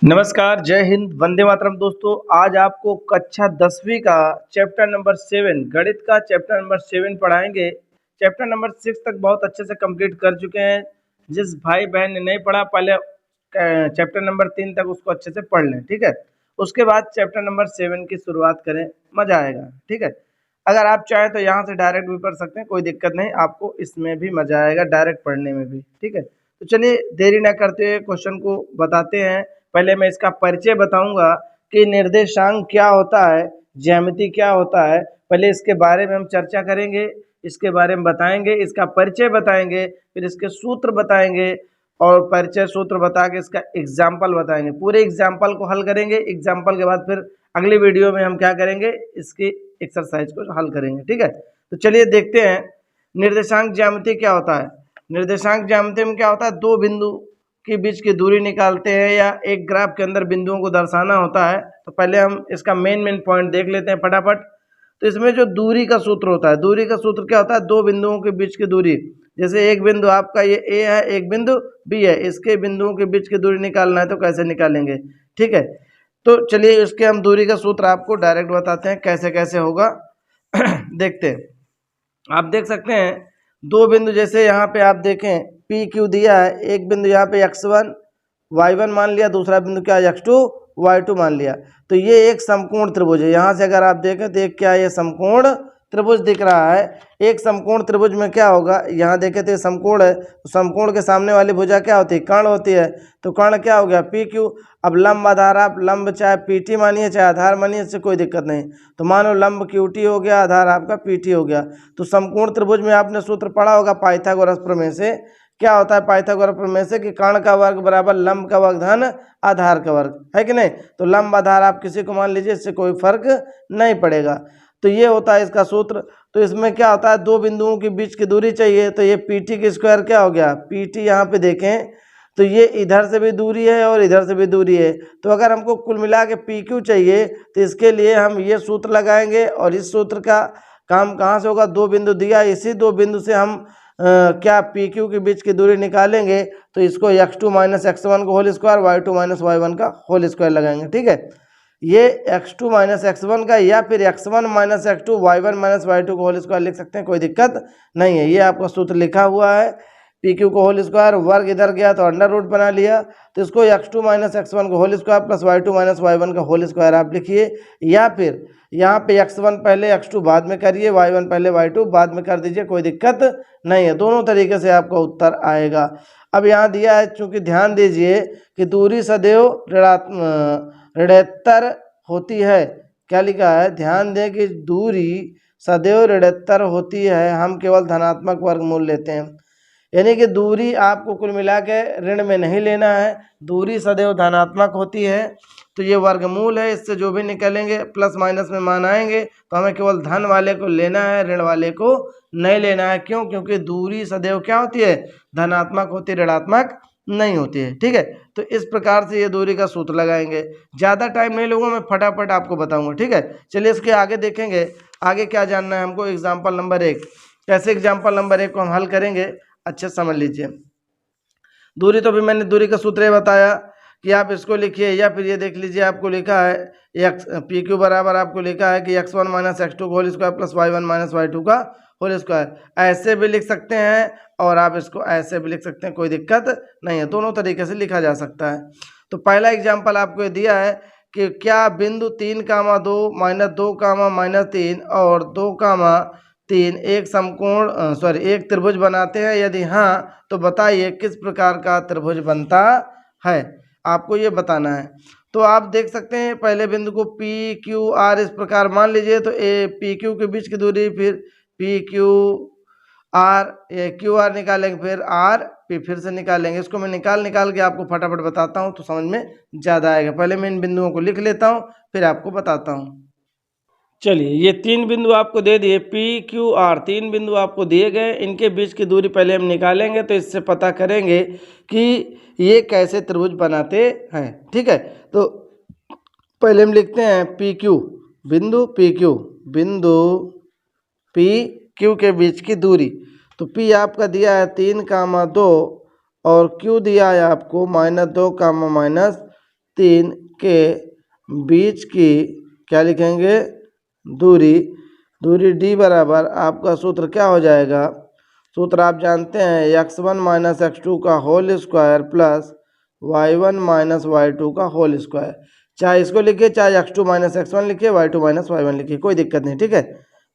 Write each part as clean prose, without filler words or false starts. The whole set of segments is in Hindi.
नमस्कार, जय हिंद, वंदे मातरम। दोस्तों, आज आपको कक्षा 10वीं का चैप्टर नंबर 7 गणित का चैप्टर नंबर 7 पढ़ाएंगे। चैप्टर नंबर 6 तक बहुत अच्छे से कंप्लीट कर चुके हैं। जिस भाई बहन ने नहीं पढ़ा, पहले चैप्टर नंबर 3 तक उसको अच्छे से पढ़ लें, ठीक है। उसके बाद चैप्टर नंबर 7 की शुरुआत करें, मजा आएगा, ठीक है। अगर आप चाहें तो यहाँ से डायरेक्ट भी पढ़ सकते हैं, कोई दिक्कत नहीं, आपको इसमें भी मजा आएगा डायरेक्ट पढ़ने में भी, ठीक है। तो चलिए देरी ना करते हुए क्वेश्चन को बताते हैं। पहले मैं इसका परिचय बताऊंगा कि निर्देशांक क्या होता है, ज्यामिति क्या होता है। पहले इसके बारे में हम चर्चा करेंगे, इसके बारे में बताएंगे, इसका परिचय बताएंगे, फिर इसके सूत्र बताएंगे और परिचय सूत्र बता के इसका एग्जाम्पल बताएंगे। पूरे एग्जाम्पल को हल करेंगे। एग्जाम्पल के बाद फिर अगली वीडियो में हम क्या करेंगे, इसकी एक्सरसाइज को हल करेंगे, ठीक है। तो चलिए देखते हैं निर्देशांक ज्यामिति क्या होता है। निर्देशांक ज्यामिति में क्या होता है, दो बिंदु के बीच की दूरी निकालते हैं या एक ग्राफ के अंदर बिंदुओं को दर्शाना होता है। तो पहले हम इसका मेन पॉइंट देख लेते हैं फटाफट। तो इसमें जो दूरी का सूत्र होता है, दूरी का सूत्र क्या होता है, दो बिंदुओं के बीच की दूरी। जैसे एक बिंदु आपका ये ए है, एक बिंदु बी है, इसके बिंदुओं के बीच की दूरी निकालना है तो कैसे निकालेंगे, ठीक है। तो चलिए इसके हम दूरी का सूत्र आपको डायरेक्ट बताते हैं कैसे कैसे होगा। देखते हैं, आप देख सकते हैं दो बिंदु, जैसे यहाँ पे आप देखें पी क्यू दिया है, एक बिंदु यहाँ पे x1 y1 मान लिया, दूसरा बिंदु क्या x2 y2 मान लिया। तो ये एक समकोण त्रिभुज है। यहाँ से अगर आप देखें तो एक क्या है, ये समकोण त्रिभुज दिख रहा है। एक समकोण त्रिभुज में क्या होगा, यहाँ देखें तो ये समकोण है, तो समकोण के सामने वाली भुजा क्या होती है, कर्ण होती है। तो कर्ण क्या हो गया, पी क्यू। अब लंब आधार, आप लंब चाहे पी टी मानिए चाहे आधार मानिए, इससे कोई दिक्कत नहीं। तो मानो लंब क्यू टी हो गया, आधार आपका पी टी हो गया। तो समकोण त्रिभुज में आपने सूत्र पढ़ा होगा पाइथागोरस प्रमेय से। क्या होता है पाइथागोरस प्रमेय से कि कर्ण का वर्ग बराबर लंब का वर्ग धन आधार का वर्ग, है कि नहीं। तो लंब आधार आप किसी को मान लीजिए, इससे कोई फर्क नहीं पड़ेगा। तो ये होता है इसका सूत्र। तो इसमें क्या होता है, दो बिंदुओं के बीच की दूरी चाहिए। तो ये पी टी की स्क्वायर क्या हो गया, पी टी। यहाँ पे देखें तो ये इधर से भी दूरी है और इधर से भी दूरी है। तो अगर हमको कुल मिला के पी क्यू चाहिए तो इसके लिए हम ये सूत्र लगाएंगे। और इस सूत्र का काम कहाँ से होगा, दो बिंदु दिया, इसी दो बिंदु से हम क्या पी क्यू के बीच की दूरी निकालेंगे। तो इसको x2 माइनस x1 का whole square, y2 minus y1 का होल स्क्वायर लगाएंगे, ठीक है। ये x2 माइनस x1 का या फिर x1 minus x2 y1 minus y2 का होल स्क्वायर लिख सकते हैं, कोई दिक्कत नहीं है। ये आपका सूत्र लिखा हुआ है। पी क्यू को होल स्क्वायर, वर्ग इधर गया तो अंडर रूट बना लिया। तो इसको x2 माइनस x1 का whole square plus y2 minus y1 का होल स्क्वायर आप लिखिए। या फिर यहाँ पे x1 पहले x2 बाद में करिए, y1 पहले y2 बाद में कर दीजिए, कोई दिक्कत नहीं है। दोनों तरीके से आपका उत्तर आएगा। अब यहाँ दिया है, चूंकि ध्यान दीजिए कि दूरी सदैव ऋणात्तर होती है। क्या लिखा है, ध्यान दें कि दूरी सदैव ऋणात्तर होती है, हम केवल धनात्मक वर्गमूल लेते हैं। यानी कि दूरी आपको कुल मिला के ऋण में नहीं लेना है, दूरी सदैव धनात्मक होती है। तो ये वर्गमूल है, इससे जो भी निकलेंगे प्लस माइनस में मान आएंगे, तो हमें केवल धन वाले को लेना है, ऋण वाले को नहीं लेना है। क्यों, क्योंकि दूरी सदैव क्या होती है, धनात्मक होती है, ऋणात्मक नहीं होती है, ठीक है। तो इस प्रकार से ये दूरी का सूत्र लगाएंगे। ज़्यादा टाइम नहीं लूँगा, मैं फटाफट आपको बताऊँगा, ठीक है। चलिए इसके आगे देखेंगे, आगे क्या जानना है हमको। एग्जाम्पल नंबर 1, कैसे एग्जाम्पल नंबर 1 को हम हल करेंगे, अच्छे समझ लीजिए। दूरी तो भी मैंने दूरी का सूत्र बताया कि आप इसको लिखिए, या फिर ये देख लीजिए, आपको लिखा है एक्स पी क्यू बराबर, आपको लिखा है कि x1 माइनस x2 का whole square plus y1 minus y2 का होल स्क्वायर। ऐसे भी लिख सकते हैं और आप इसको ऐसे भी लिख सकते हैं, कोई दिक्कत नहीं है, दोनों तरीके से लिखा जा सकता है। तो पहला एग्जाम्पल आपको दिया है कि क्या बिंदु 3,2 माइनस 2, माइनस 3 और 2,3 एक समकोण एक त्रिभुज बनाते हैं। यदि हाँ तो बताइए किस प्रकार का त्रिभुज बनता है, आपको ये बताना है। तो आप देख सकते हैं पहले बिंदु को पी क्यू आर इस प्रकार मान लीजिए। तो ए पी क्यू के बीच की दूरी, फिर P Q R, Q R निकालेंगे, फिर आर पी फिर से निकालेंगे। इसको मैं निकाल के आपको फटाफट बताता हूँ तो समझ में ज़्यादा आएगा। पहले मैं इन बिंदुओं को लिख लेता हूँ, फिर आपको बताता हूँ। चलिए, ये 3 बिंदु आपको दे दिए, पी क्यू आर 3 बिंदु आपको दिए गए। इनके बीच की दूरी पहले हम निकालेंगे, तो इससे पता करेंगे कि ये कैसे त्रिभुज बनाते हैं, ठीक है। तो पहले हम लिखते हैं पी क्यू, बिंदु पी क्यू, बिंदु पी क्यू के बीच की दूरी। तो पी आपका दिया है 3,2 और क्यू दिया है आपको -2, -3। 3 के बीच की क्या लिखेंगे, दूरी। दूरी d बराबर आपका सूत्र क्या हो जाएगा, सूत्र आप जानते हैं x1 माइनस x2 का whole square plus y1 minus y2 का होल स्क्वायर। चाहे इसको लिखिए, चाहे x2 माइनस x1 लिखिए, y2 माइनस y1 लिखिए, कोई दिक्कत नहीं, ठीक है।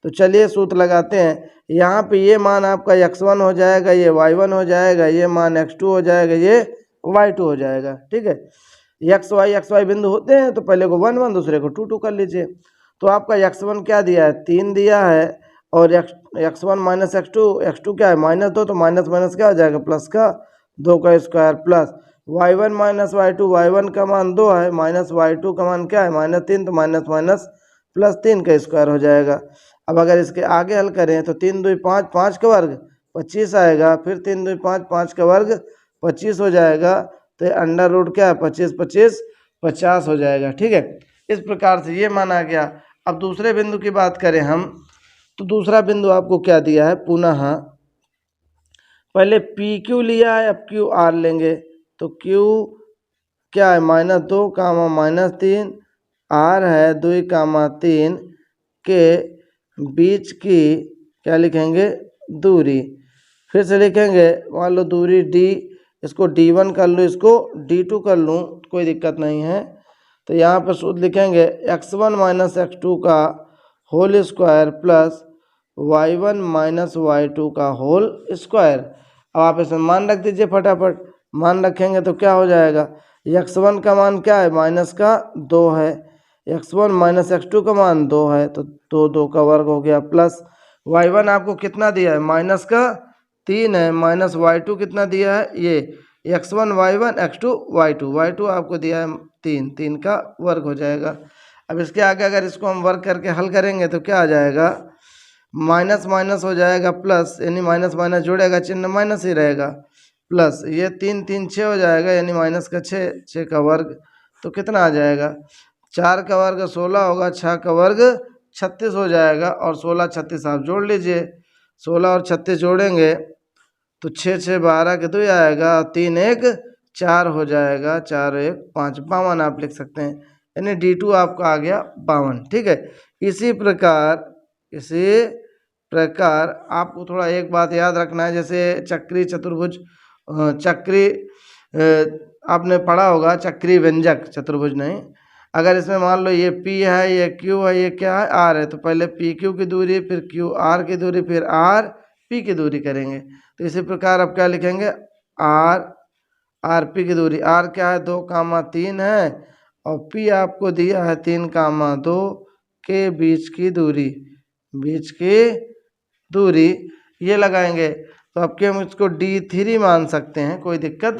तो चलिए सूत्र लगाते हैं। यहाँ पे ये मान आपका x1 हो जाएगा, ये y1 हो जाएगा, ये मान x2 हो जाएगा, ये y2 हो जाएगा, ठीक है। x y बिंदु होते हैं तो पहले को 1 1 दूसरे को 2 2 कर लीजिए। तो आपका x1 क्या दिया है, 3 दिया है, और x1 माइनस x2 क्या है -2, तो माइनस माइनस क्या हो जाएगा, प्लस का 2 का square plus y1 minus y2, y1 का मान 2 है, माइनस y2 का मान क्या है -3, तो माइनस माइनस प्लस 3 का स्क्वायर हो जाएगा। अब अगर इसके आगे हल करें तो 3 2 5, 5 का वर्ग 25 आएगा, फिर 3 2 5, 5 का वर्ग 25 हो जाएगा, तो अंडर रूट क्या है 25 25 50 हो जाएगा, ठीक है। इस प्रकार से ये माना गया। अब दूसरे बिंदु की बात करें हम, तो दूसरा बिंदु आपको क्या दिया है, पुनः पहले पी क्यू लिया है, अब क्यू आर लेंगे। तो क्यू क्या है -2 कामा -3, आर है 2 कामा 3 के बीच की क्या लिखेंगे, दूरी। फिर से लिखेंगे, मान लो दूरी d, इसको d1 कर लूँ, इसको d2 कर लूँ, कोई दिक्कत नहीं है। तो यहाँ पर सूत्र लिखेंगे x1 माइनस x2 का whole square plus y1 minus y2 का होल स्क्वायर। अब आप इसमें मान रख दीजिए फटाफट। मान रखेंगे तो क्या हो जाएगा, x1 का मान क्या है, माइनस का 2 है, x1 माइनस x2 का मान 2 है, तो 2 2 का वर्ग हो गया, प्लस y1 आपको कितना दिया है, माइनस का 3 है, माइनस y2 कितना दिया है, ये x1 y1 x2 y2 आपको दिया है 3, 3 का वर्ग हो जाएगा। अब इसके आगे अगर इसको हम वर्ग करके हल करेंगे तो क्या आ जाएगा, माइनस माइनस हो जाएगा प्लस, यानी माइनस माइनस जोड़ेगा चिन्ह माइनस ही रहेगा, प्लस ये 3 3 6 हो जाएगा, यानी माइनस का 6, 6 का वर्ग, तो कितना आ जाएगा, 4 का वर्ग 16 होगा, 6 का वर्ग 36 हो जाएगा, और 16 36 आप जोड़ लीजिए, 16 और 36 जोड़ेंगे तो 6 6 12 के 2 आएगा, 3 1 4 हो जाएगा, 4 1 5, 52 आप लिख सकते हैं, यानी d2 आपका आ गया 52, ठीक है। इसी प्रकार आपको थोड़ा एक बात याद रखना है, जैसे चक्री चतुर्भुज, चक्री आपने पढ़ा होगा, चक्री व्यंजक चतुर्भुज नहीं। अगर इसमें मान लो ये P है, ये Q है, ये क्या है, R है, तो पहले PQ की दूरी, फिर QR की दूरी, फिर RP की दूरी करेंगे। तो इसी प्रकार अब क्या लिखेंगे, RP की दूरी, R क्या है 2 कामा 3 है, और P आपको दिया है 3 कामा 2 के बीच की दूरी, ये लगाएंगे। तो अब हम इसको D3 मान सकते हैं, कोई दिक्कत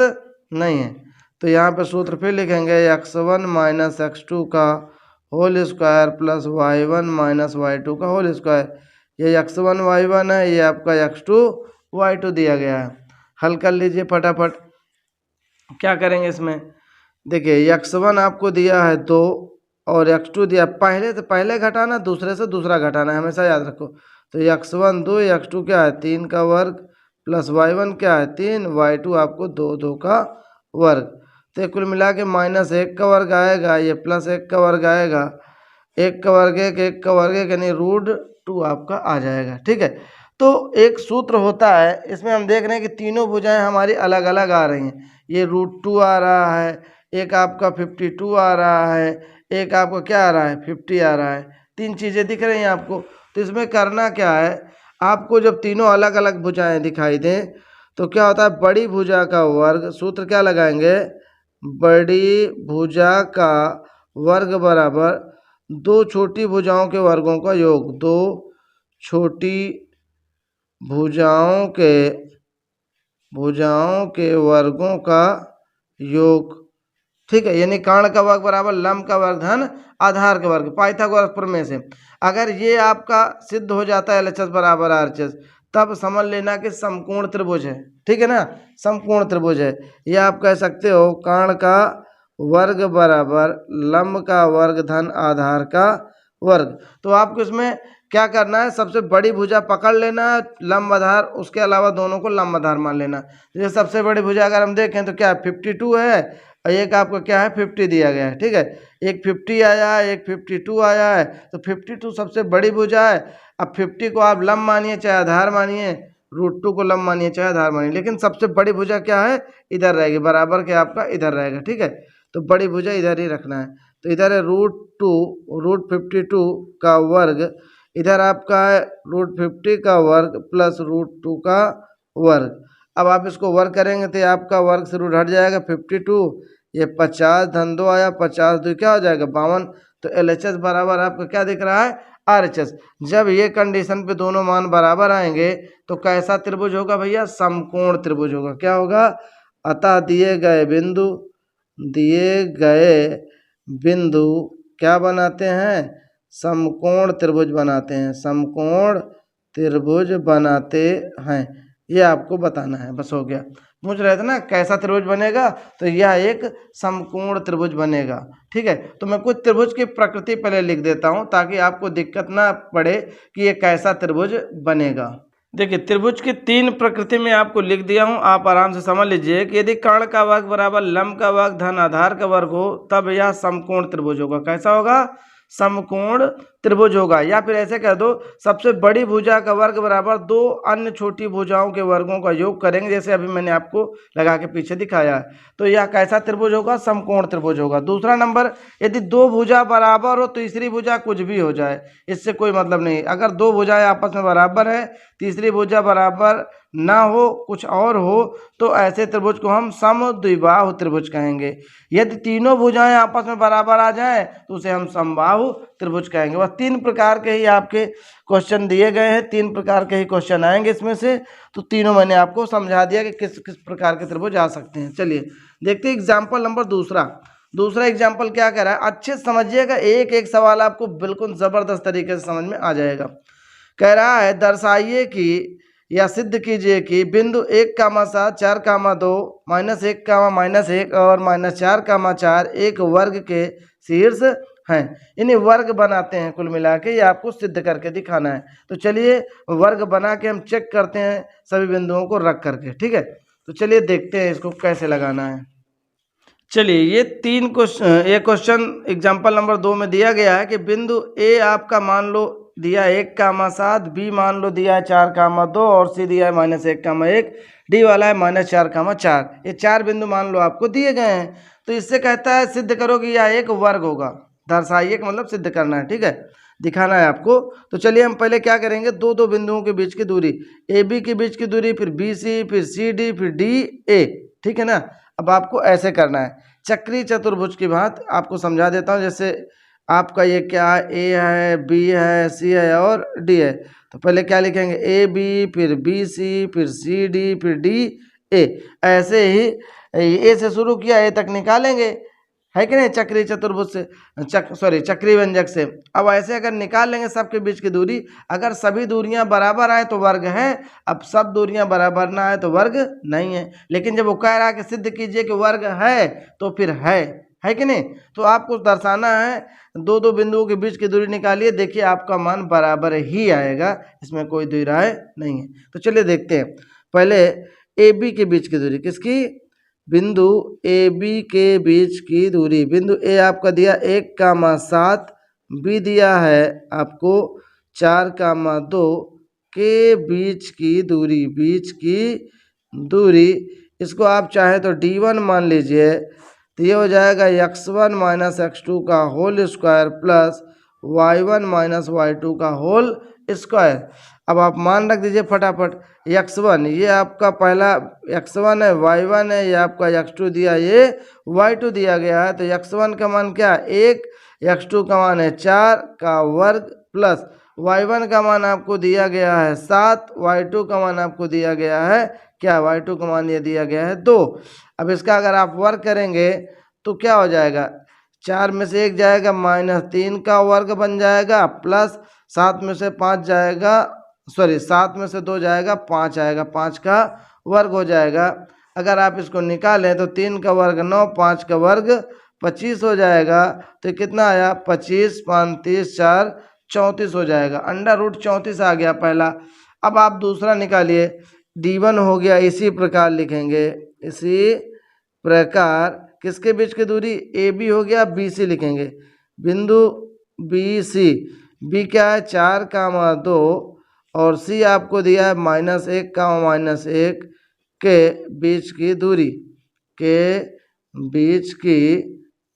नहीं है। तो यहाँ पे सूत्र फिर लिखेंगे x1 माइनस x2 का whole square plus y1 minus y2 का होल स्क्वायर। ये x1 y1 है, ये आपका x2 y2 दिया गया है। हल कर लीजिए फटाफट। क्या करेंगे इसमें, देखिए x1 आपको दिया है 2 और x2 दिया, पहले से पहले घटाना, दूसरे से दूसरा घटाना, हमेशा याद रखो। तो x1 2, x2 क्या है 3 का वर्ग, प्लस y1 क्या है 3, y2 आपको 2 2 का वर्ग। तो कुल मिला के -1 का वर्ग आएगा, ये +1 का वर्ग आएगा, 1 का वर्ग 1 का वर्ग 1, यानी √2 आपका आ जाएगा, ठीक है। तो एक सूत्र होता है, इसमें हम देख रहे हैं कि तीनों भुजाएं हमारी अलग अलग आ रही हैं। ये √2 आ रहा है, एक आपका 52 आ रहा है, एक आपका क्या आ रहा है 50 आ रहा है, 3 चीज़ें दिख रही हैं आपको। तो इसमें करना क्या है, आपको जब तीनों अलग अलग भुजाएं दिखाई दें तो क्या होता है, बड़ी भुजा का वर्ग, सूत्र क्या लगाएंगे, बड़ी भुजा का वर्ग बराबर 2 छोटी भुजाओं के वर्गों का योग, 2 छोटी भुजाओं के वर्गों का योग, ठीक है। यानी कर्ण का वर्ग बराबर लंब का वर्ग धन आधार का वर्ग, पाइथागोरस प्रमेय से। अगर ये आपका सिद्ध हो जाता है LHS बराबर RHS, तब समझ लेना कि समकोण त्रिभुज है, ठीक है ना, समकोण त्रिभुज है। ये आप कह सकते हो कर्ण का वर्ग बराबर लंब का वर्ग धन आधार का वर्ग। तो आपको इसमें क्या करना है, सबसे बड़ी भुजा पकड़ लेना है, लंब आधार, उसके अलावा दोनों को लंब आधार मान लेना। जैसे सबसे बड़ी भुजा अगर हम देखें तो क्या 52 है, और एक आपका क्या है 50 दिया गया है, ठीक है। एक 50 आया है, एक 52 आया है, तो 52 सबसे बड़ी भुजा है। अब 50 को आप लंब मानिए चाहे आधार मानिए, √2 को लंब मानिए चाहे आधार मानिए, लेकिन सबसे बड़ी भुजा क्या है, इधर रहेगी, बराबर के आपका इधर रहेगा, ठीक है। तो बड़ी भुजा इधर ही रखना है। तो इधर है √52 का वर्ग, इधर आपका है √50 का वर्ग प्लस √2 का वर्ग। अब आप इसको वर्ग करेंगे तो आपका वर्ग से रूट हट जाएगा 52, ये 50 धन 2 आया, 50 2 क्या हो जाएगा 52। तो LHS बराबर आपका क्या दिख रहा है RHS। जब ये कंडीशन पे दोनों मान बराबर आएंगे तो कैसा त्रिभुज होगा भैया, समकोण त्रिभुज होगा। क्या होगा, अतः दिए गए बिंदु क्या बनाते हैं, समकोण त्रिभुज बनाते हैं, समकोण त्रिभुज बनाते हैं। ये आपको बताना है, बस हो गया। पूछ रहे थे ना कैसा त्रिभुज बनेगा, तो यह एक समकोण त्रिभुज बनेगा, ठीक है। तो मैं कुछ त्रिभुज की प्रकृति पहले लिख देता हूं ताकि आपको दिक्कत ना पड़े कि ये कैसा त्रिभुज बनेगा। देखिए त्रिभुज की 3 प्रकृति में आपको लिख दिया हूं, आप आराम से समझ लीजिए कि यदि कर्ण का वर्ग बराबर लंब का वर्ग धन आधार का वर्ग हो तब यह समकोण त्रिभुज होगा। कैसा होगा, समकोण त्रिभुज होगा। या फिर ऐसे कह दो, सबसे बड़ी भुजा का वर्ग बराबर 2 अन्य छोटी भुजाओं के वर्गों का योग करेंगे, जैसे अभी मैंने आपको लगा के पीछे दिखाया है। तो यह कैसा त्रिभुज होगा, समकोण त्रिभुज होगा। दूसरा नंबर, यदि 2 भुजा बराबर हो, तीसरी भुजा कुछ भी हो जाए, इससे कोई मतलब नहीं। अगर 2 भुजाएं आपस में बराबर है, तीसरी भुजा बराबर ना हो, कुछ और हो, तो ऐसे त्रिभुज को हम समद्विबाहु त्रिभुज कहेंगे। यदि तीनों भुजाएं आपस में बराबर आ जाएं तो उसे हम समबाहु त्रिभुज कहेंगे। बस 3 प्रकार के ही आपके क्वेश्चन दिए गए हैं, 3 प्रकार के ही क्वेश्चन आएंगे इसमें से। तो तीनों मैंने आपको समझा दिया कि किस किस प्रकार के त्रिभुज आ सकते हैं। चलिए देखते हैं एग्जाम्पल नंबर दूसरा एग्जाम्पल क्या कह रहा है, अच्छे से समझिएगा, एक एक सवाल आपको बिल्कुल जबरदस्त तरीके से समझ में आ जाएगा। कह रहा है दर्शाइए कि या सिद्ध कीजिए कि बिंदु 1,7 4,2 -1, और -4,4 एक वर्ग के शीर्ष हैं। इन्हें वर्ग बनाते हैं, कुल मिला के ये आपको सिद्ध करके दिखाना है। तो चलिए वर्ग बना के हम चेक करते हैं सभी बिंदुओं को रख करके, ठीक है। तो चलिए देखते हैं इसको कैसे लगाना है। चलिए ये 3 क्वेश्चन, एक क्वेश्चन एग्जाम्पल नंबर 2 में दिया गया है कि बिंदु A आपका मान लो दिया 1,7, B मान लो दिया है 4,2 और C दिया है -1,1, D वाला है -4,4। ये 4 बिंदु मान लो आपको दिए गए हैं। तो इससे कहता है सिद्ध करो कि यह एक वर्ग होगा। दर्शाइए का मतलब सिद्ध करना है, ठीक है, दिखाना है आपको। तो चलिए हम पहले क्या करेंगे, 2 बिंदुओं के बीच की दूरी, AB के बीच की दूरी, फिर BC, फिर CD, फिर DA, ठीक है ना। अब आपको ऐसे करना है, चक्री चतुर्भुज की बात आपको समझा देता हूँ। जैसे आपका ये क्या है, A है, B है, C है और D है। तो पहले क्या लिखेंगे, AB, फिर BC, फिर CD, फिर DA। ऐसे ही A से शुरू किया, A तक निकालेंगे, है कि नहीं, चक्री चतुर्भुज से, चक्री व्यंजक से। अब ऐसे अगर निकाल लेंगे सबके बीच की दूरी, अगर सभी दूरियां बराबर आए तो वर्ग है, अब सब दूरियां बराबर ना आए तो वर्ग नहीं है। लेकिन जब वो कह रहा है कि सिद्ध कीजिए कि वर्ग है, तो फिर है कि नहीं। तो आपको दर्शाना है, 2 बिंदुओं के बीच की दूरी निकालिए, देखिए आपका मान बराबर ही आएगा, इसमें कोई दुई राय नहीं है। तो चलिए देखते हैं, पहले AB के बीच की दूरी, किसकी, बिंदु AB के बीच की दूरी। बिंदु A आपका दिया 1,7, B दिया है आपको 4,2 के बीच की दूरी, इसको आप चाहे तो D1 मान लीजिए। तो ये हो जाएगा x1 - x2 का whole square plus y1 - y2 का होल स्क्वायर। अब आप मान रख दीजिए फटाफट, x1 ये आपका पहला x1 है, y1 है, ये आपका x2 दिया, ये y2 दिया गया है। तो x1 का मान क्या, 1, x2 का मान है 4 का वर्ग प्लस y1 का मान आपको दिया गया है 7, y2 का मान आपको दिया गया है क्या, y2 का मान ये दिया गया है 2। अब इसका अगर आप वर्ग करेंगे तो क्या हो जाएगा, 4 में से 1 जाएगा, -3 का वर्ग बन जाएगा, प्लस 7 में से 5 जाएगा, 7 में से 2 जाएगा, 5 आएगा, 5 का वर्ग हो जाएगा। अगर आप इसको निकालें तो 3 का वर्ग 9, 5 का वर्ग 25 हो जाएगा। तो कितना आया, 25, 5, 30, 4, 34 हो जाएगा। √34 आ गया पहला। अब आप दूसरा निकालिए, D1 हो गया, इसी प्रकार लिखेंगे, इसी प्रकार किसके बीच की दूरी, ए बी हो गया, बी सी लिखेंगे, बिंदु बी सी, बी क्या है 4,2 और सी आपको दिया है -1, -1 के बीच की दूरी, के बीच की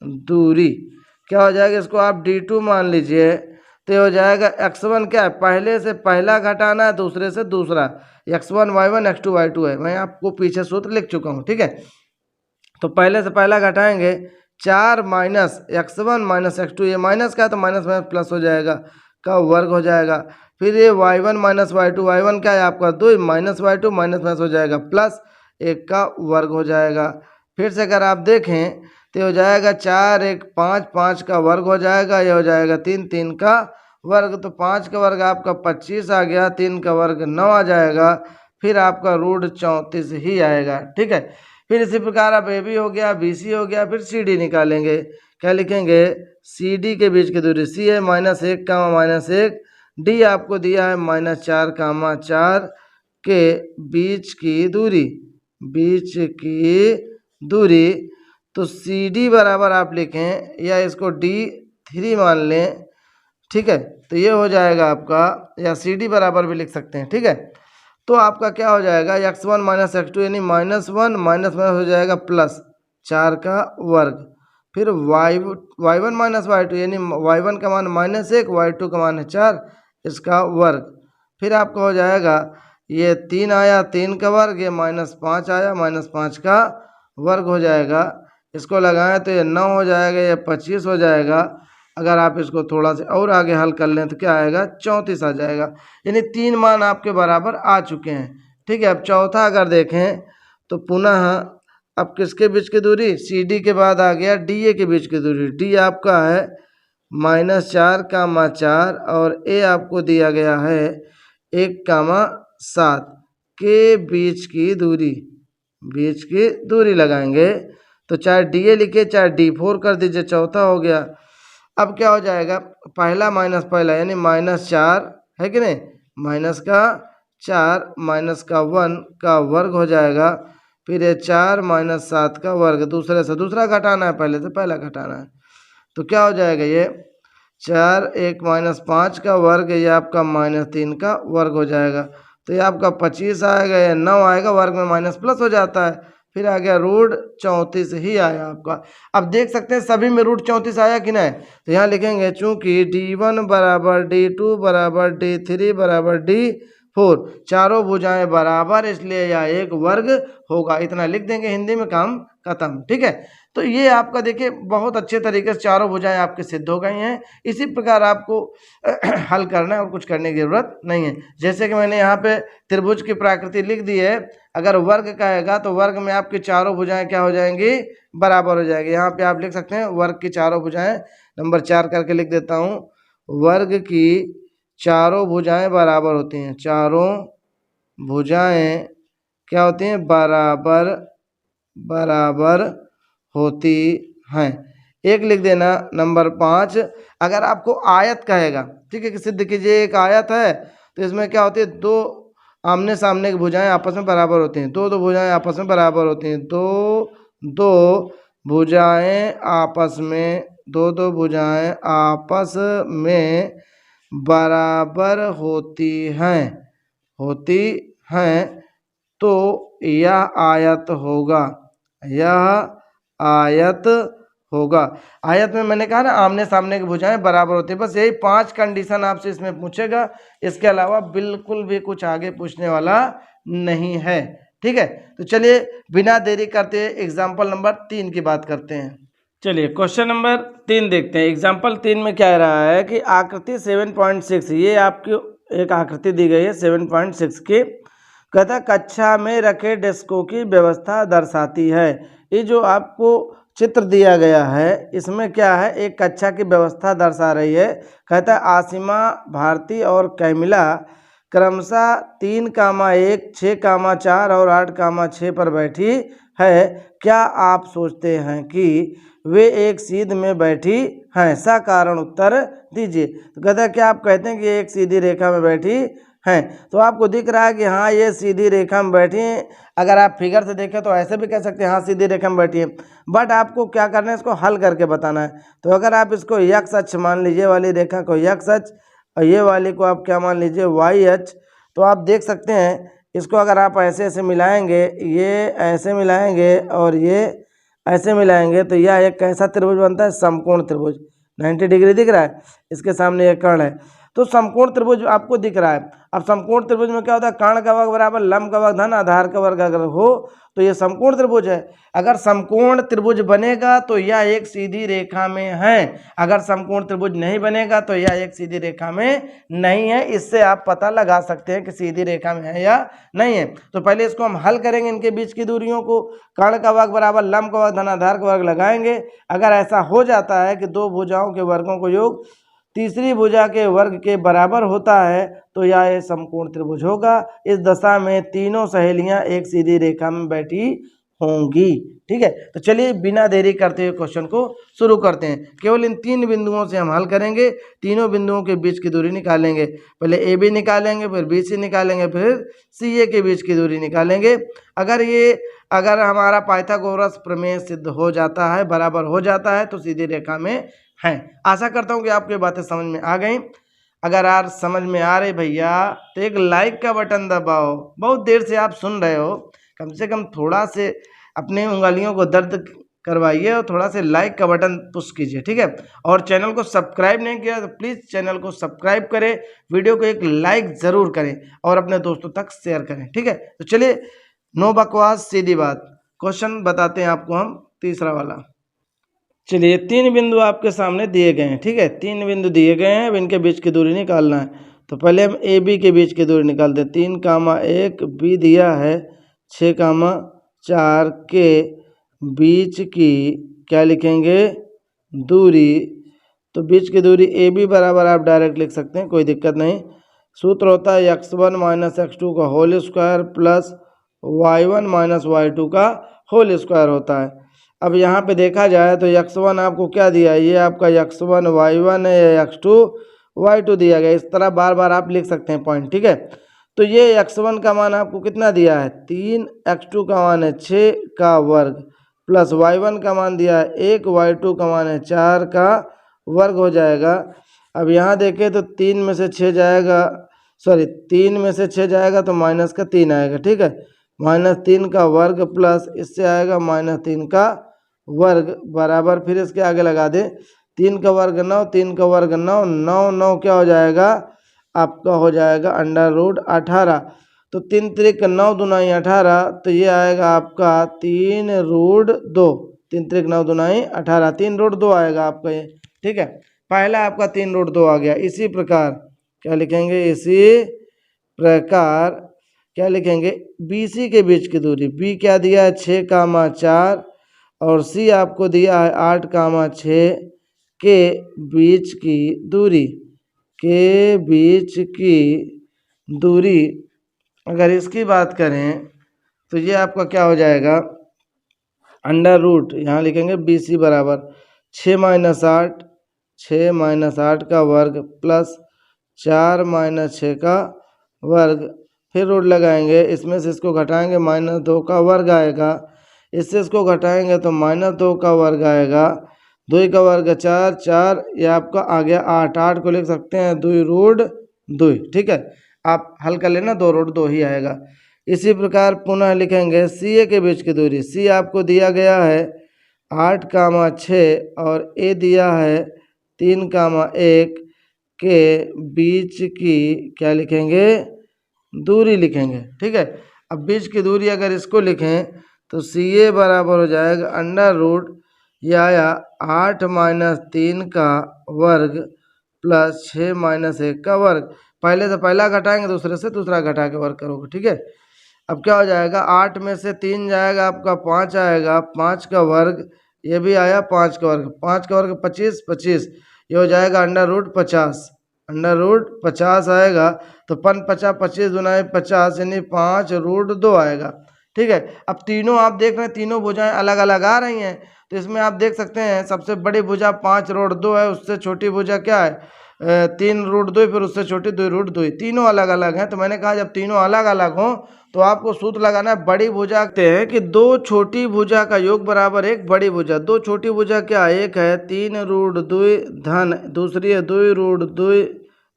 दूरी क्या हो जाएगा, इसको आप D2 मान लीजिए, तो हो जाएगा x1 क्या है, पहले से पहला घटाना है, दूसरे से दूसरा, x1 y1 x2 y2 है, मैं आपको पीछे सूत्र लिख चुका हूँ, ठीक है। तो पहले से पहला घटाएंगे, 4 -x1 -x2, ये माइनस का है तो माइनस माइनस प्लस हो जाएगा, का वर्ग हो जाएगा। फिर ये y1 -y2, y1 क्या है आपका 2, -y2 माइनस माइनस हो जाएगा, प्लस 1 का वर्ग हो जाएगा। फिर से अगर आप देखें तो हो जाएगा 4 1 5, 5 का वर्ग हो जाएगा, ये हो जाएगा 3, 3 का वर्ग, तो 5 का वर्ग आपका 25 आ गया, 3 का वर्ग 9 आ जाएगा, फिर आपका रूट 34 ही आएगा, ठीक है। फिर इसी प्रकार अब ए बी हो गया, बी सी हो गया, फिर सी डी निकालेंगे, क्या लिखेंगे, सी डी के बीच की दूरी, सी है -1, -1, डी आपको दिया है -4, 4 के बीच की दूरी, बीच की दूरी, तो सी डी बराबर आप लिखें या इसको D3 मान लें, ठीक है। तो ये हो जाएगा आपका, या सी डी बराबर भी लिख सकते हैं, ठीक है। तो आपका क्या हो जाएगा, x1 -x2 यानी -1 माइनस हो जाएगा प्लस 4 का वर्ग, फिर y1 -y2 यानी y1 का मान -1, y2 का मान है 4, इसका वर्ग, फिर आपका हो जाएगा ये 3 आया, 3 का वर्ग, ये -5 आया, -5 का वर्ग हो जाएगा, इसको लगाएं तो ये 9 हो जाएगा, ये 25 हो जाएगा। अगर आप इसको थोड़ा सा और आगे हल कर लें तो क्या आएगा, 34 आ जाएगा, यानी 3 मान आपके बराबर आ चुके हैं, ठीक है। अब चौथा अगर देखें तो पुनः अब किसके बीच की दूरी, सी डी के बाद आ गया डी ए के बीच की दूरी, डी आपका है -4, 4 और ए आपको दिया गया है 1, 7 के बीच की दूरी, बीच की दूरी लगाएंगे, तो चाहे डी ए लिखिए चाहे D4 कर दीजिए, चौथा हो गया। अब क्या हो जाएगा, पहला माइनस पहला यानी -4 है कि नहीं, -4 -1 का वर्ग हो जाएगा, फिर ये 4 -7 का वर्ग, दूसरे से दूसरा घटाना है, पहले से पहला घटाना है, तो क्या हो जाएगा, ये 4 1 -5 का वर्ग, ये आपका -3 का वर्ग हो जाएगा, तो ये आपका 25 आएगा, ये 9 आएगा, वर्ग में माइनस प्लस हो जाता है, फिर आ गया रूट 34 ही आया आपका। अब देख सकते हैं सभी में रूट 34 आया कि नहीं, तो यहाँ लिखेंगे चूंकि D1 बराबर D2 बराबर D3 बराबर D4, चारों भुजाएं बराबर, इसलिए यह एक वर्ग होगा, इतना लिख देंगे, हिंदी में काम खत्म, ठीक है। तो ये आपका देखिए बहुत अच्छे तरीके से चारों भुजाएं आपके सिद्ध हो गई हैं। इसी प्रकार आपको हल करना है और कुछ करने की जरूरत नहीं है। जैसे कि मैंने यहाँ पे त्रिभुज की प्रकृति लिख दी है, अगर वर्ग कहेगा तो वर्ग में आपकी चारों भुजाएं क्या हो जाएंगी, बराबर हो जाएगी। यहाँ पे आप लिख सकते हैं वर्ग की चारों भुजाएं, नंबर 4 करके लिख देता हूँ, वर्ग की चारों भुजाएं बराबर होती हैं, चारों भुजाएं क्या होती हैं, बराबर बराबर होती हैं। एक लिख देना नंबर 5, अगर आपको आयत कहेगा, ठीक है, कि सिद्ध कीजिए एक आयत है, तो इसमें क्या होती है, दो आमने सामने की भुजाएं आपस में बराबर होती हैं, दो भुजाएं आपस में बराबर होती हैं, दो भुजाएं आपस में, दो भुजाएं आपस में बराबर होती हैं, तो यह आयत होगा, यह आयत होगा। आयत में मैंने कहा ना आमने सामने की भुजाएं बराबर होती है, बस यही 5 कंडीशन आपसे इसमें पूछेगा, इसके अलावा बिल्कुल भी कुछ आगे पूछने वाला नहीं है, ठीक है। तो चलिए बिना देरी करते एग्जाम्पल नंबर 3 की बात करते हैं। चलिए क्वेश्चन नंबर 3 देखते हैं। एग्जाम्पल 3 में क्या रहा है कि आकृति 7.6, ये आपकी एक आकृति दी गई है 7.6 की, कहता कक्षा में रखे डेस्कों की व्यवस्था दर्शाती है। ये जो आपको चित्र दिया गया है इसमें क्या है, एक कक्षा की व्यवस्था दर्शा रही है। कहता है आसिमा, भारती और कैमिला क्रमशः 3, 1, 6, 4 और 8, 6 पर बैठी है। क्या आप सोचते हैं कि वे एक सीध में बैठी हैं? सकारण उत्तर दीजिए। तो कहता है क्या आप कहते हैं कि एक सीधी रेखा में बैठी हैं। तो आपको दिख रहा है कि हाँ ये सीधी रेखा में बैठी हैं। अगर आप फिगर से देखें तो ऐसे भी कह सकते हैं हाँ सीधी रेखा में बैठी है, बट आपको क्या करना है, इसको हल करके बताना है। तो अगर आप इसको यक्स अक्ष मान लीजिए, वाली रेखा को यक्स अक्ष और ये वाली को आप क्या मान लीजिए वाई अक्ष, तो आप देख सकते हैं इसको अगर आप ऐसे ऐसे मिलाएंगे, ये ऐसे मिलाएंगे और ये ऐसे मिलाएंगे, तो यह एक कैसा त्रिभुज बनता है, समकोण त्रिभुज। 90 डिग्री दिख रहा है, इसके सामने एक कर्ण है, तो समकोण त्रिभुज आपको दिख रहा है। अब समकोण त्रिभुज में क्या होता है, कर्ण का वर्ग बराबर लंब का वर्ग धन आधार का वर्ग अगर हो तो ये समकोण त्रिभुज है। अगर समकोण त्रिभुज बनेगा तो यह एक सीधी रेखा में है, अगर समकोण त्रिभुज नहीं बनेगा तो यह एक सीधी रेखा में नहीं है। इससे आप पता लगा सकते हैं कि सीधी रेखा में है या नहीं है। तो पहले इसको हम हल करेंगे, इनके बीच की दूरियों को, कर्ण का वर्ग बराबर लंब का वर्ग धन आधार का वर्ग लगाएंगे। अगर ऐसा हो जाता है कि दो भुजाओं के वर्गों को योग तीसरी भुजा के वर्ग के बराबर होता है तो यह समकोण त्रिभुज होगा। इस दशा में तीनों सहेलियां एक सीधी रेखा में बैठी होंगी। ठीक है, तो चलिए बिना देरी करते हुए क्वेश्चन को शुरू करते हैं। केवल इन 3 बिंदुओं से हम हल करेंगे, तीनों बिंदुओं के बीच की दूरी निकालेंगे। पहले ए बी निकालेंगे, फिर बी सी निकालेंगे, फिर सी ए के बीच की दूरी निकालेंगे। अगर हमारा पाइथागोरस प्रमेय सिद्ध हो जाता है, बराबर हो जाता है, तो सीधी रेखा में हैं। आशा करता हूँ कि आपको ये बातें समझ में आ गई। अगर आज समझ में आ रही भैया तो एक लाइक का बटन दबाओ। बहुत देर से आप सुन रहे हो, कम से कम थोड़ा से अपने उंगलियों को दर्द करवाइए और थोड़ा से लाइक का बटन पुश कीजिए। ठीक है, और चैनल को सब्सक्राइब नहीं किया तो प्लीज़ चैनल को सब्सक्राइब करें, वीडियो को एक लाइक ज़रूर करें और अपने दोस्तों तक शेयर करें। ठीक है, तो चलिए नो बकवास सीधी बात, क्वेश्चन बताते हैं आपको हम तीसरा वाला। चलिए 3 बिंदु आपके सामने दिए गए हैं। ठीक है, 3 बिंदु दिए गए हैं, अब इनके बीच की दूरी निकालना है। तो पहले हम ए बी के बीच की दूरी निकालते हैं। 3,1 बी दिया है, 6,4 के बीच की क्या लिखेंगे, दूरी। तो बीच की दूरी ए बी बराबर आप डायरेक्ट लिख सकते हैं, कोई दिक्कत नहीं। सूत्र होता है x1 माइनस x2 का whole square plus y1 minus y2 का होल स्क्वायर होता है। अब यहाँ पे देखा जाए तो x1 आपको क्या दिया है, ये आपका x1 y1 है या x2 y2 दिया गया। इस तरह बार बार आप लिख सकते हैं पॉइंट। ठीक है, तो ये x1 का मान आपको कितना दिया है 3, x2 का मान है 6 का वर्ग प्लस y1 का मान दिया है 1, y2 का मान है 4 का वर्ग हो जाएगा। अब यहाँ देखें तो 3 में से 6 जाएगा, सॉरी 3 में से 6 जाएगा तो माइनस का 3 आएगा। ठीक है, -3 का वर्ग प्लस इससे आएगा -3 का वर्ग बराबर, फिर इसके आगे लगा दे 3 का वर्ग 9, 3 का वर्ग 9, 9 9 क्या हो जाएगा आपका, हो जाएगा √18। तो 3 त्रिक 9 दूनाई 18, तो ये आएगा आपका 3√2, 3 त्रिक 9 दूनाई 18, 3√2 आएगा आपका ये। ठीक है, पहला आपका 3√2 आ गया। इसी प्रकार क्या लिखेंगे, इसी प्रकार क्या लिखेंगे, बी सी के बीच की दूरी, बी क्या दिया है 6,4 और सी आपको दिया है 8,6 के बीच की दूरी, के बीच की दूरी अगर इसकी बात करें तो ये आपका क्या हो जाएगा, √ यहाँ लिखेंगे बी सी बराबर 6 - 8, 6 - 8 का वर्ग प्लस 4 - 6 का वर्ग, फिर रूट लगाएंगे, इसमें से इसको घटाएंगे -2 का वर्ग आएगा, इससे इसको घटाएंगे तो -2 का वर्ग आएगा, 2 का वर्ग 4, 4 ये आपका आ गया 8, 8 को लिख सकते हैं 2√2। ठीक है, आप हल कर लेना, 2√2 ही आएगा। इसी प्रकार पुनः लिखेंगे सी ए के बीच की दूरी, सी आपको दिया गया है 8,6 और ए दिया है 3,1 के बीच की क्या लिखेंगे, दूरी लिखेंगे। ठीक है, अब बीच की दूरी अगर इसको लिखें तो सी ए बराबर हो जाएगा √ यह आया 8 - 3 का वर्ग प्लस 6 - 1 का वर्ग। पहले से पहला घटाएंगे, दूसरे से दूसरा घटा के वर्ग करोगे। ठीक है, अब क्या हो जाएगा, 8 में से 3 जाएगा आपका 5 आएगा, 5 का वर्ग, ये भी आया 5 का वर्ग, 5 का वर्ग 25, 25 ये हो जाएगा √50, √50 आएगा। तो 5 × 25 दूना 50 यानी 5√2 आएगा। ठीक है, अब तीनों आप देख रहे हैं, तीनों भुजाएं अलग अलग आ रही हैं, तो इसमें आप देख सकते हैं सबसे बड़ी भुजा 5√2 है, उससे छोटी भुजा क्या है 3√2 फिर उससे छोटी 2√2, तीनों अलग अलग हैं। तो मैंने कहा जब तीनों अलग अलग हों तो आपको सूत्र लगाना है बड़ी भुजा कहते हैं कि दो छोटी भुजा का योग बराबर एक बड़ी भुजा। दो छोटी भुजा क्या, एक है 3√2 धन, दूसरी है 2√2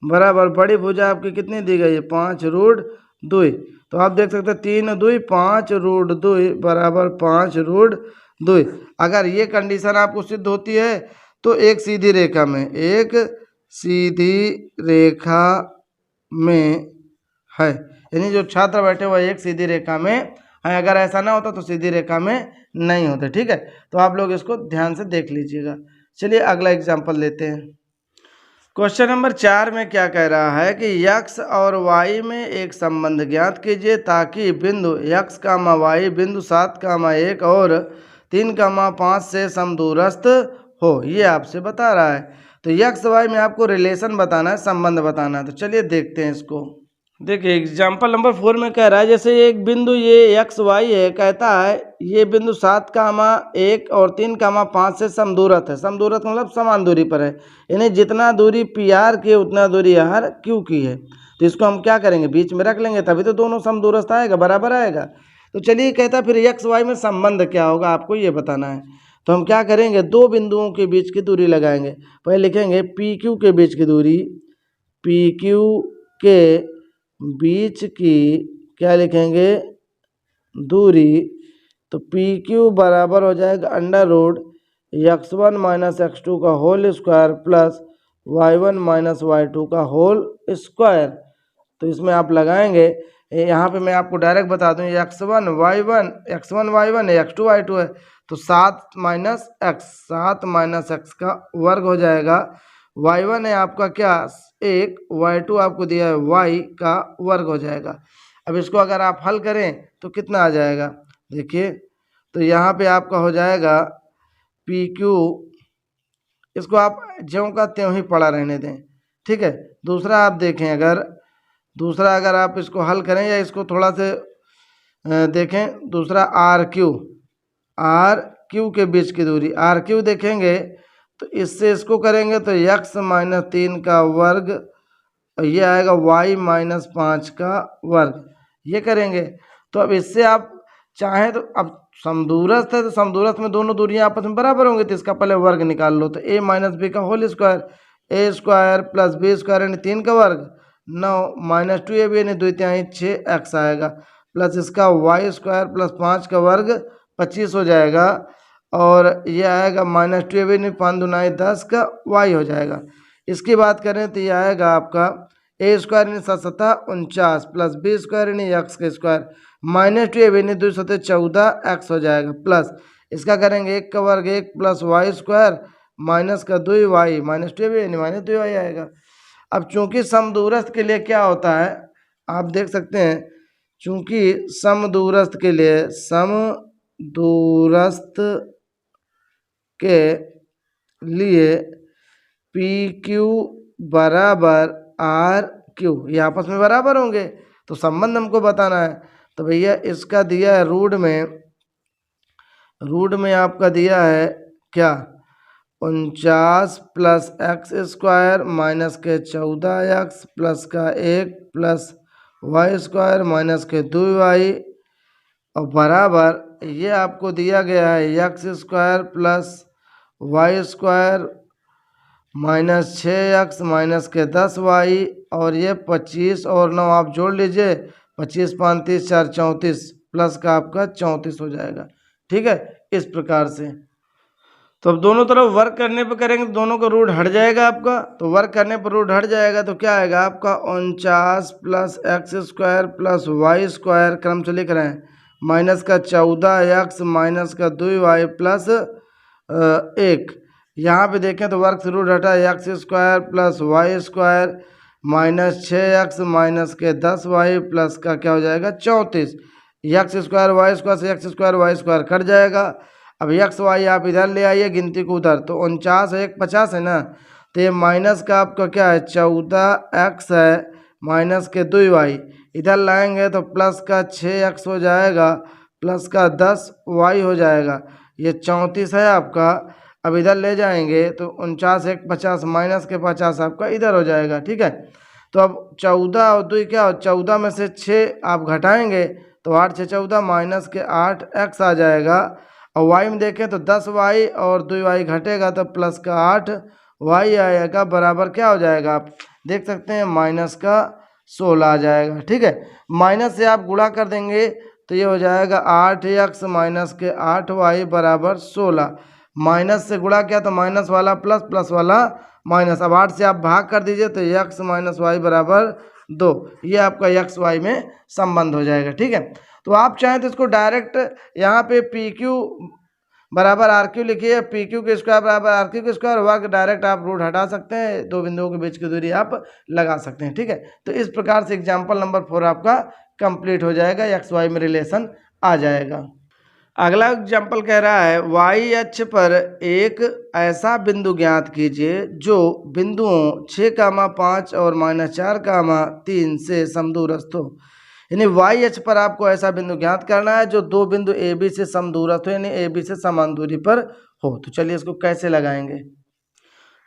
बराबर बड़ी भुजा आपकी कितनी दी गई है 5√2। तो आप देख सकते हैं 3×2 5√2 बराबर 5√2। अगर ये कंडीशन आपको सिद्ध होती है तो एक सीधी रेखा में है, यानी जो छात्र बैठे हुए एक सीधी रेखा में है। अगर ऐसा ना होता तो सीधी रेखा में नहीं होते। ठीक है, तो आप लोग इसको ध्यान से देख लीजिएगा। चलिए अगला एग्जाम्पल लेते हैं। क्वेश्चन नंबर 4 में क्या कह रहा है कि x और y में एक संबंध ज्ञात कीजिए ताकि बिंदु x, y बिंदु 7, 1 और 3, 5 से समदूरस्थ हो, ये आपसे बता रहा है। तो x y में आपको रिलेशन बताना है, संबंध बताना है। तो चलिए देखते हैं इसको। देखिए एग्जाम्पल नंबर 4 में कह रहा है जैसे एक बिंदु ये एक्स वाई है, कहता है ये बिंदु 7, 1 और 3, 5 से समदूरस्थ है। समदूरस्थ मतलब समान दूरी पर है, यानी जितना दूरी पी आर की उतना दूरी आर क्यू की है। तो इसको हम क्या करेंगे, बीच में रख लेंगे, तभी तो दोनों समदूरस्थ आएगा, बराबर आएगा। तो चलिए कहता है फिर एक्स वाई में संबंध क्या होगा, आपको ये बताना है। तो हम क्या करेंगे, दो बिंदुओं के बीच की दूरी लगाएंगे। पहले लिखेंगे पी क्यू के बीच की दूरी, पी क्यू के बीच की क्या लिखेंगे दूरी। तो पी क्यू बराबर हो जाएगा √x1 - x2 का whole square plus y1 - y2 का होल स्क्वायर। तो इसमें आप लगाएंगे, यहाँ पे मैं आपको डायरेक्ट बता दूँ x1 y1 है, x2 y2 है। तो 7 - x का वर्ग हो जाएगा। y1 है आपका क्या 1, y2 आपको दिया है y का वर्ग हो जाएगा। अब इसको अगर आप हल करें तो कितना आ जाएगा, देखिए। तो यहाँ पे आपका हो जाएगा पी क्यू, इसको आप ज्यों का त्यों ही पड़ा रहने दें। ठीक है, दूसरा आप देखें, अगर आप इसको हल करें या इसको थोड़ा से देखें, दूसरा आर क्यू के बीच की दूरी, आर क्यू देखेंगे तो इससे इसको करेंगे तो x - 3 का वर्ग, ये आएगा y - 5 का वर्ग, ये करेंगे। तो अब इससे आप चाहें तो अब समदूरस्थ है तो समदूरस्थ में दोनों दूरियां आपस में बराबर होंगी, तो इसका पहले वर्ग निकाल लो। तो a - b का whole square, a square plus b square यानी 3 का वर्ग, 9 - 2ab यानी 2 × 6x आएगा, प्लस इसका y स्क्वायर प्लस 5 का वर्ग 25 हो जाएगा, और ये आएगा -2ab यानी 5 दूना 10 का y हो जाएगा। इसकी बात करें तो ये आएगा आपका a स्क्वायर यानी 7 7 49 प्लस b स्क्वायर यानी x का स्क्वायर -2ab यानी 2 7 14x हो जाएगा, प्लस इसका करेंगे 1 का वर्ग 1 प्लस y स्क्वायर माइनस का 2y -2ab यानी -2y आएगा। अब चूंकि समदूरस्थ के लिए क्या होता है, आप देख सकते हैं, चूंकि समदूरस्थ के लिए पी क्यू बराबर आर क्यू, ये आपस में बराबर होंगे, तो संबंध हमको बताना है। तो भैया इसका दिया है रूट में आपका दिया है क्या 49 प्लस एक्स स्क्वायर माइनस के 14x प्लस का 1 प्लस वाई स्क्वायर माइनस के 2y, और बराबर ये आपको दिया गया है x square plus y square minus 6x minus के 10y, और ये 25 और 9 आप जोड़ लीजिए, 25 5 30 4 34 प्लस का आपका 34 हो जाएगा। ठीक है, इस प्रकार से। तो अब दोनों तरफ वर्क करने पर करेंगे तो दोनों का रूट हट जाएगा आपका, तो वर्क करने पर रूट हट जाएगा तो क्या आएगा आपका 49 plus x square plus y square, क्रम से लिख रहे हैं, माइनस का 14x माइनस का 2y प्लस 1। यहाँ पे देखें तो वर्क से रूट हटा, x square plus y square minus 6x minus के 10y प्लस का क्या हो जाएगा 34। एक्स स्क्वायर वाई स्क्वायर से x square y square cut जाएगा। अब एक्स वाई आप इधर ले आइए गिनती को उधर, तो 49 1 50 है ना, तो ये माइनस का आपका क्या है 14x है माइनस के 2y, इधर लाएंगे तो प्लस का 6x हो जाएगा प्लस का 10y हो जाएगा, ये 34 है आपका। अब इधर ले जाएंगे तो 49 एक 50 माइनस के 50 आपका इधर हो जाएगा, ठीक है। तो अब 14 और 2 क्या हो, 14 में से 6 आप घटाएंगे तो 8 6 14 माइनस के 8 x आ जाएगा। और y में देखें तो 10y और 2y घटेगा तो प्लस का 8y आएगा, बराबर क्या हो जाएगा आप देख सकते हैं माइनस का 16 आ जाएगा, ठीक है। माइनस से आप गुणा कर देंगे तो ये हो जाएगा 8x माइनस के 8y बराबर 16। माइनस से गुणा किया तो माइनस वाला प्लस, प्लस वाला माइनस। अब 8 से आप भाग कर दीजिए तो x माइनस वाई बराबर 2। ये आपका x y में संबंध हो जाएगा, ठीक है। तो आप चाहें तो इसको डायरेक्ट यहाँ पे पी क्यू बराबर आर क्यू लिखिए, पी क्यू के स्क्वायर बराबर आर क्यू के स्क्वायर, वर्ग डायरेक्ट आप रूट हटा सकते हैं, दो बिंदुओं के बीच की दूरी आप लगा सकते हैं, ठीक है। तो इस प्रकार से एग्जाम्पल नंबर 4 आपका कंप्लीट हो जाएगा, एक्स वाई में रिलेशन आ जाएगा। अगला एग्जाम्पल कह रहा है वाई अक्ष पर एक ऐसा बिंदु ज्ञात कीजिए जो बिंदुओं 6, 5 और -4, 3 से समदूरस्थ हो। यानी वाई अक्ष पर आपको ऐसा बिंदु ज्ञात करना है जो दो बिंदु ए बी से समदूरस्थ हो, यानी ए बी से समान दूरी पर हो। तो चलिए इसको कैसे लगाएंगे।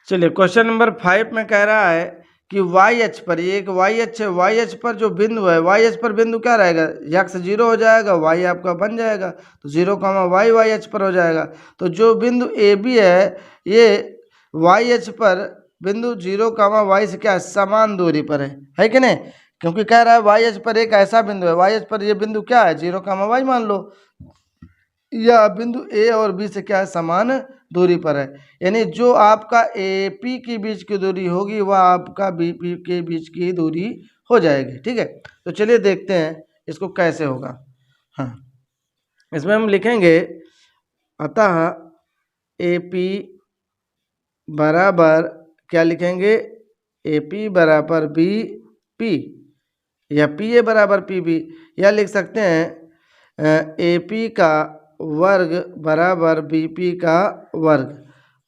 चलिए क्वेश्चन नंबर 5 में कह रहा है कि वाई अक्ष पर, ये एक वाई अक्ष है, वाई अक्ष पर जो बिंदु है, वाई अक्ष पर बिंदु क्या रहेगा, x 0 हो जाएगा, y आपका बन जाएगा तो 0, y वाई अक्ष पर हो जाएगा। तो जो बिंदु ए बी है ये वाई अक्ष पर बिंदु 0, y से क्या है समान दूरी पर है कि नहीं, क्योंकि कह रहा है वाई अक्ष पर एक ऐसा बिंदु है, वाई अक्ष पर ये बिंदु क्या है 0, y मान लो, या बिंदु ए और बी से क्या है समान दूरी पर है। यानी जो आपका ए पी के बीच की दूरी होगी वह आपका बी पी के बीच की दूरी हो जाएगी, ठीक है। तो चलिए देखते हैं इसको कैसे होगा। हाँ, इसमें हम लिखेंगे अतः ए पी बराबर क्या लिखेंगे, ए पी बराबर बी पी, या पी ए बराबर पी बी, या लिख सकते हैं ए पी का वर्ग बराबर बी पी का वर्ग।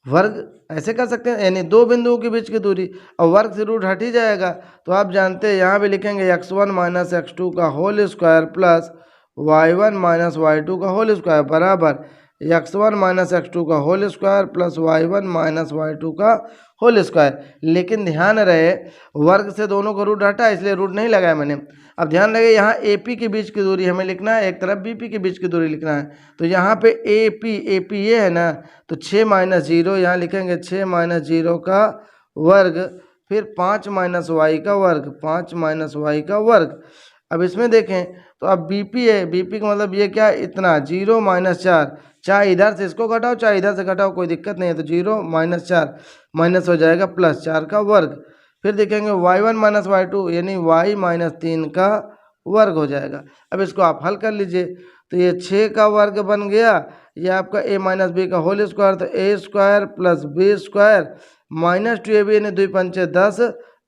वर्ग ऐसे कर सकते हैं, यानी दो बिंदुओं के बीच की दूरी, और वर्ग से रूट हट ही जाएगा। तो आप जानते हैं यहाँ भी लिखेंगे x1 माइनस x2 का whole square plus y1 minus y2 का होल स्क्वायर बराबर x1 माइनस x2 का whole square plus y1 minus y2 का होल स्क्वायर। लेकिन ध्यान रहे वर्ग से दोनों को रूट हटा, इसलिए रूट नहीं लगाया मैंने। अब ध्यान लगे यहाँ ए पी के बीच की दूरी हमें लिखना है, एक तरफ बी पी के बीच की दूरी लिखना है। तो यहाँ पे ए पी ये है ना, तो 6 माइनस 0 यहाँ लिखेंगे 6 माइनस 0 का वर्ग, फिर 5 माइनस वाई का वर्ग, 5 माइनस वाई का वर्ग। अब इसमें देखें तो अब बी पी है, बी पी का मतलब ये क्या है इतना 0 माइनस 4, चाहे इधर से इसको घटाओ चाहे इधर से घटाओ कोई दिक्कत नहीं है। तो 0 माइनस 4 माइनस हो जाएगा प्लस 4 का वर्ग, फिर देखेंगे y1 माइनस y2 यानी y माइनस 3 का वर्ग हो जाएगा। अब इसको आप हल कर लीजिए तो ये 6 का वर्ग बन गया, ये आपका a माइनस बी का होल स्क्वायर, तो a square plus b square minus 2ab यानी 2 पंचे 10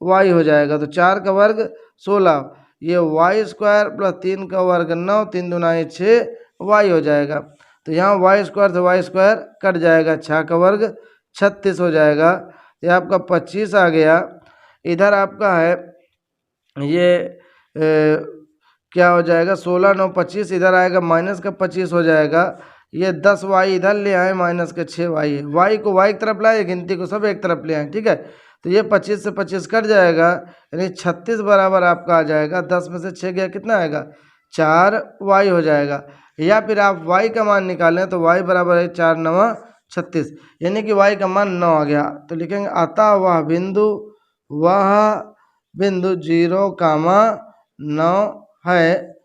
y हो जाएगा। तो 4 का वर्ग 16, ये y स्क्वायर प्लस 3 का वर्ग 9, 3 दूनाई 6 y हो जाएगा। तो यहाँ y स्क्वायर से y स्क्वायर कट जाएगा, 6 का वर्ग 36 हो जाएगा, ये आपका 25 आ गया। इधर आपका है ये क्या हो जाएगा 16 9 25, इधर आएगा माइनस का 25 हो जाएगा, ये 10 वाई इधर ले आए माइनस के 6 वाई है, वाई को वाई की तरफ लाए, गिनती को सब एक तरफ ले आए, ठीक है। तो ये 25 से 25 कट जाएगा, यानी 36 बराबर आपका आ जाएगा, 10 में से 6 गया कितना आएगा 4 वाई हो जाएगा। या फिर आप y का मान निकालें तो y बराबर है 4 9 36, यानी कि y का मान 9 आ गया। तो लिखेंगे अतः वह बिंदु 0, 9 है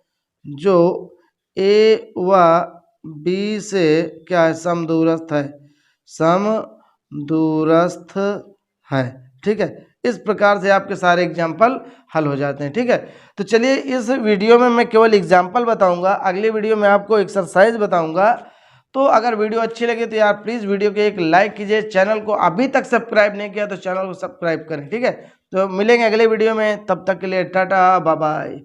जो a व b से क्या है समदूरस्थ है, समदूरस्थ है, ठीक है। इस प्रकार से आपके सारे एग्जाम्पल हल हो जाते हैं, ठीक है। तो चलिए इस वीडियो में मैं केवल एग्जाम्पल बताऊंगा, अगले वीडियो में आपको एक्सरसाइज बताऊंगा। तो अगर वीडियो अच्छी लगे तो यार प्लीज़ वीडियो के एक लाइक कीजिए, चैनल को अभी तक सब्सक्राइब नहीं किया तो चैनल को सब्सक्राइब करें, ठीक है। तो मिलेंगे अगले वीडियो में, तब तक के लिए टाटा बाय बाय।